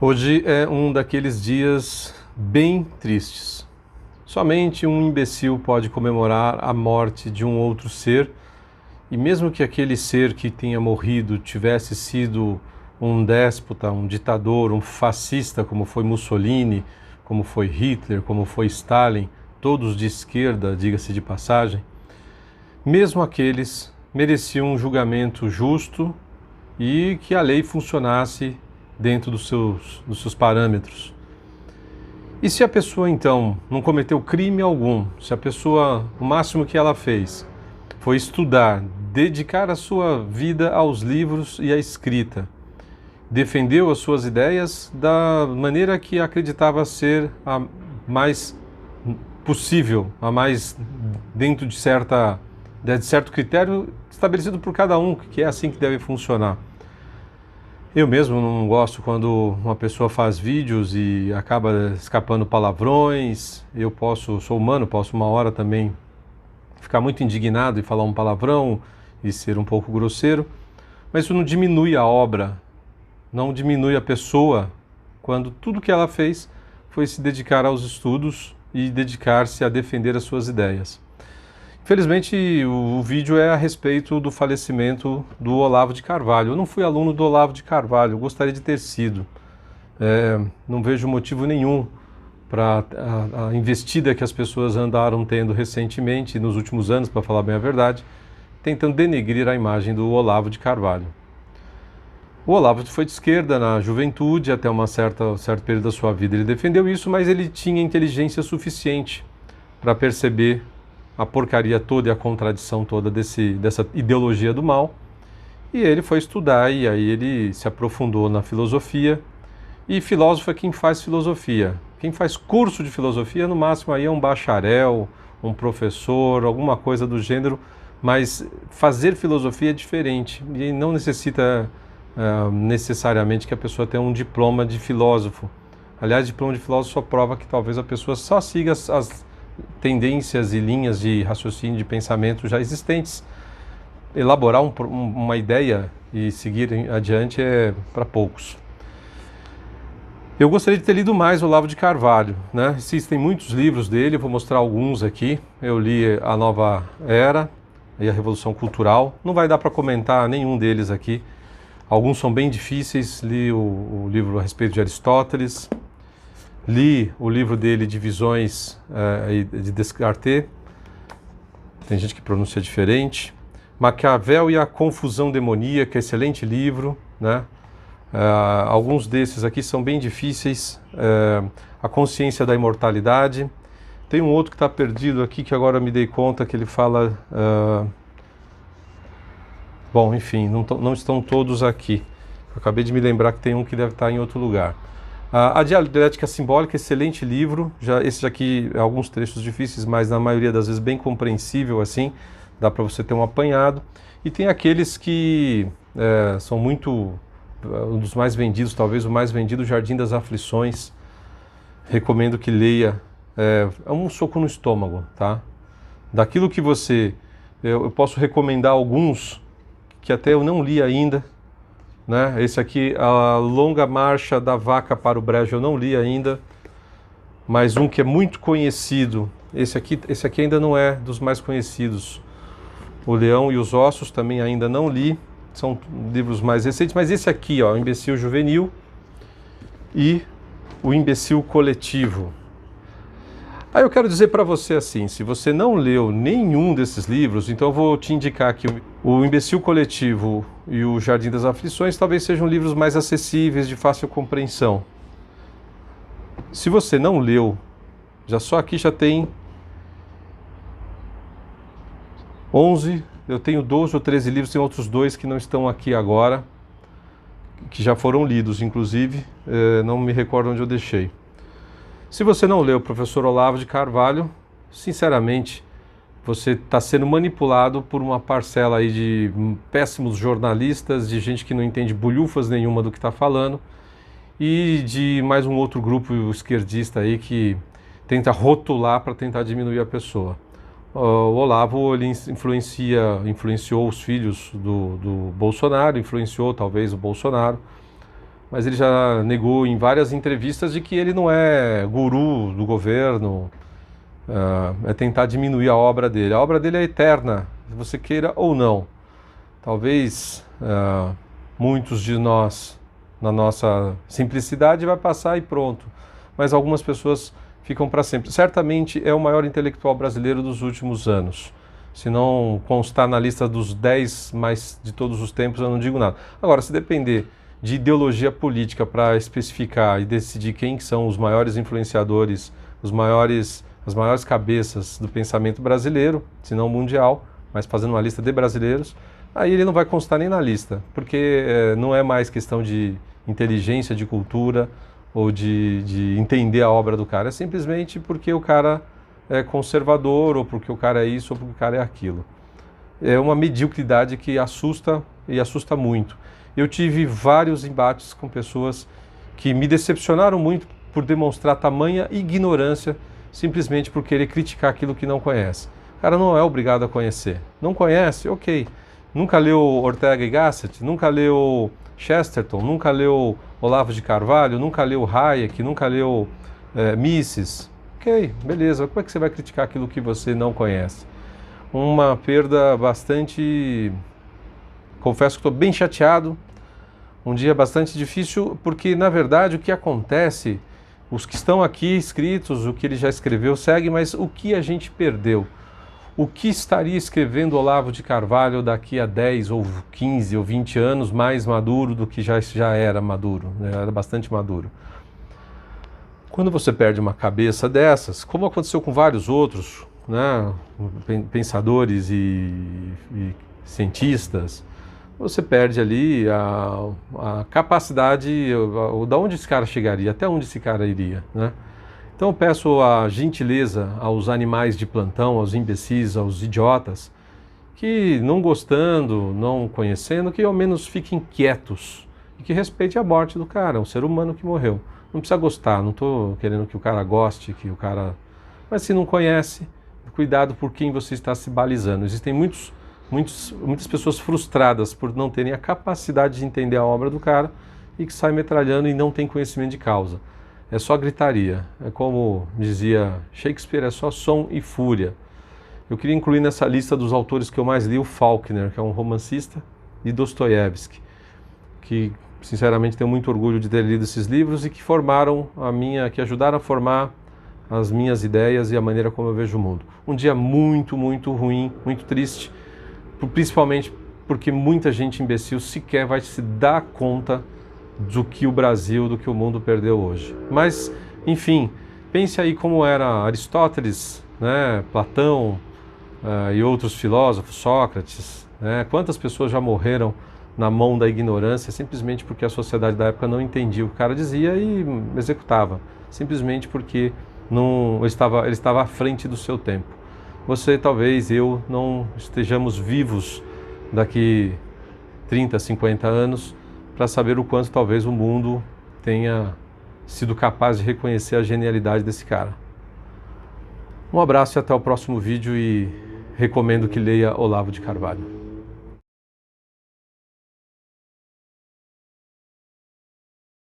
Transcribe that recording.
Hoje é um daqueles dias bem tristes. Somente um imbecil pode comemorar a morte de um outro ser, e mesmo que aquele ser que tenha morrido tivesse sido um déspota, um ditador, um fascista, como foi Mussolini, como foi Hitler, como foi Stalin, todos de esquerda, diga-se de passagem, mesmo aqueles mereciam um julgamento justo e que a lei funcionasse dentro dos seus parâmetros. E se a pessoa então não cometeu crime algum, se a pessoa, o máximo que ela fez foi estudar, dedicar a sua vida aos livros e à escrita, defendeu as suas ideias da maneira que acreditava ser a mais possível, a mais dentro de certo critério estabelecido por cada um, que é assim que deve funcionar. Eu mesmo não gosto quando uma pessoa faz vídeos e acaba escapando palavrões. Sou humano, posso uma hora também ficar muito indignado e falar um palavrão e ser um pouco grosseiro, mas isso não diminui a obra, não diminui a pessoa, quando tudo que ela fez foi se dedicar aos estudos e dedicar-se a defender as suas ideias. Infelizmente, o vídeo é a respeito do falecimento do Olavo de Carvalho. Eu não fui aluno do Olavo de Carvalho, eu gostaria de ter sido. Não vejo motivo nenhum para a investida que as pessoas andaram tendo recentemente, nos últimos anos, para falar bem a verdade, tentando denegrir a imagem do Olavo de Carvalho. O Olavo foi de esquerda na juventude, até um certo período da sua vida ele defendeu isso, mas ele tinha inteligência suficiente para perceber a porcaria toda e a contradição toda dessa ideologia do mal, e ele foi estudar, e aí ele se aprofundou na filosofia, e filósofo é quem faz filosofia. Quem faz curso de filosofia, no máximo, aí é um bacharel, um professor, alguma coisa do gênero, mas fazer filosofia é diferente, e não necessita necessariamente que a pessoa tenha um diploma de filósofo. Aliás, diploma de filósofo só prova que talvez a pessoa só siga as tendências e linhas de raciocínio, de pensamento já existentes. Elaborar uma ideia e seguir adiante é para poucos. Eu gostaria de ter lido mais o Olavo de Carvalho, né? Existem muitos livros dele, eu vou mostrar alguns aqui. Eu li A Nova Era e A Revolução Cultural. Não vai dar para comentar nenhum deles aqui. Alguns são bem difíceis. Li o livro a respeito de Aristóteles. Li o livro dele, Divisões de Descartes. Tem gente que pronuncia diferente. Maquiavel e a Confusão Demoníaca, excelente livro, né? Alguns desses aqui são bem difíceis. A Consciência da Imortalidade. Tem um outro que está perdido aqui, que agora me dei conta que ele fala... Bom, enfim, não estão todos aqui. Eu acabei de me lembrar que tem um que deve estar em outro lugar. A Dialética Simbólica, excelente livro. Esse aqui, alguns trechos difíceis, mas na maioria das vezes bem compreensível, assim. Dá para você ter um apanhado. E tem aqueles que são muito... um dos mais vendidos, talvez o mais vendido, Jardim das Aflições. Recomendo que leia. É um soco no estômago, tá? Daquilo que você... Eu posso recomendar alguns que até eu não li ainda, né? Esse aqui, A Longa Marcha da Vaca para o Brejo, eu não li ainda, mas um que é muito conhecido, esse aqui ainda não é dos mais conhecidos, O Leão e os Ossos, também ainda não li, são livros mais recentes, mas esse aqui, ó, O Imbecil Juvenil e O Imbecil Coletivo. Aí eu quero dizer para você assim, se você não leu nenhum desses livros, então eu vou te indicar que o Imbecil Coletivo e o Jardim das Aflições talvez sejam livros mais acessíveis, de fácil compreensão. Se você não leu, só aqui já tem 11, eu tenho 12 ou 13 livros, tem outros dois que não estão aqui agora, que já foram lidos, inclusive, não me recordo onde eu deixei. Se você não leu o professor Olavo de Carvalho, sinceramente, você está sendo manipulado por uma parcela aí de péssimos jornalistas, de gente que não entende bulhufas nenhuma do que está falando, e de mais um outro grupo esquerdista aí que tenta rotular para tentar diminuir a pessoa. O Olavo, ele influenciou os filhos do Bolsonaro, influenciou talvez o Bolsonaro, mas ele já negou em várias entrevistas de que ele não é guru do governo, é tentar diminuir a obra dele. A obra dele é eterna, se você queira ou não. Talvez muitos de nós, na nossa simplicidade, vai passar e pronto, mas algumas pessoas ficam para sempre. Certamente é o maior intelectual brasileiro dos últimos anos. Se não constar na lista dos 10 mais de todos os tempos, eu não digo nada. Agora, se depender de ideologia política para especificar e decidir quem são os maiores influenciadores, as maiores cabeças do pensamento brasileiro, se não mundial, mas fazendo uma lista de brasileiros, aí ele não vai constar nem na lista, porque não é mais questão de inteligência, de cultura ou de entender a obra do cara, é simplesmente porque o cara é conservador, ou porque o cara é isso, ou porque o cara é aquilo. É uma mediocridade que assusta e assusta muito. Eu tive vários embates com pessoas que me decepcionaram muito por demonstrar tamanha ignorância simplesmente por querer criticar aquilo que não conhece. O cara não é obrigado a conhecer. Não conhece? Ok. Nunca leu Ortega y Gasset? Nunca leu Chesterton? Nunca leu Olavo de Carvalho? Nunca leu Hayek? Nunca leu Mises? Ok, beleza. Como é que você vai criticar aquilo que você não conhece? Uma perda bastante... Confesso que estou bem chateado. Um dia bastante difícil, porque na verdade o que acontece, os que estão aqui escritos, o que ele já escreveu segue, mas o que a gente perdeu? O que estaria escrevendo Olavo de Carvalho daqui a 10 ou 15 ou 20 anos mais maduro do que já era maduro, né? Era bastante maduro. Quando você perde uma cabeça dessas, como aconteceu com vários outros, né, pensadores e cientistas, você perde ali a capacidade, da onde esse cara chegaria, até onde esse cara iria, né? Então eu peço a gentileza aos animais de plantão, aos imbecis, aos idiotas, que não gostando, não conhecendo, que ao menos fiquem quietos e que respeitem a morte do cara, um ser humano que morreu. Não precisa gostar, não estou querendo que o cara goste, que o cara... Mas se não conhece, cuidado por quem você está se balizando. Existem muitas pessoas frustradas por não terem a capacidade de entender a obra do cara e que saem metralhando e não têm conhecimento de causa. É só gritaria. É como dizia Shakespeare, é só som e fúria. Eu queria incluir nessa lista dos autores que eu mais li o Faulkner, que é um romancista, e Dostoiévski, que sinceramente tenho muito orgulho de ter lido esses livros e que que ajudaram a formar as minhas ideias e a maneira como eu vejo o mundo. Um dia muito, muito ruim, muito triste, principalmente porque muita gente imbecil sequer vai se dar conta do que o Brasil, do que o mundo perdeu hoje. Mas, enfim, pense aí como era Aristóteles, né, Platão e outros filósofos, Sócrates, né, quantas pessoas já morreram na mão da ignorância simplesmente porque a sociedade da época não entendia o que o cara dizia e executava, simplesmente porque ele estava à frente do seu tempo. Você, talvez, eu, não estejamos vivos daqui 30, 50 anos para saber o quanto talvez o mundo tenha sido capaz de reconhecer a genialidade desse cara. Um abraço e até o próximo vídeo e recomendo que leia Olavo de Carvalho.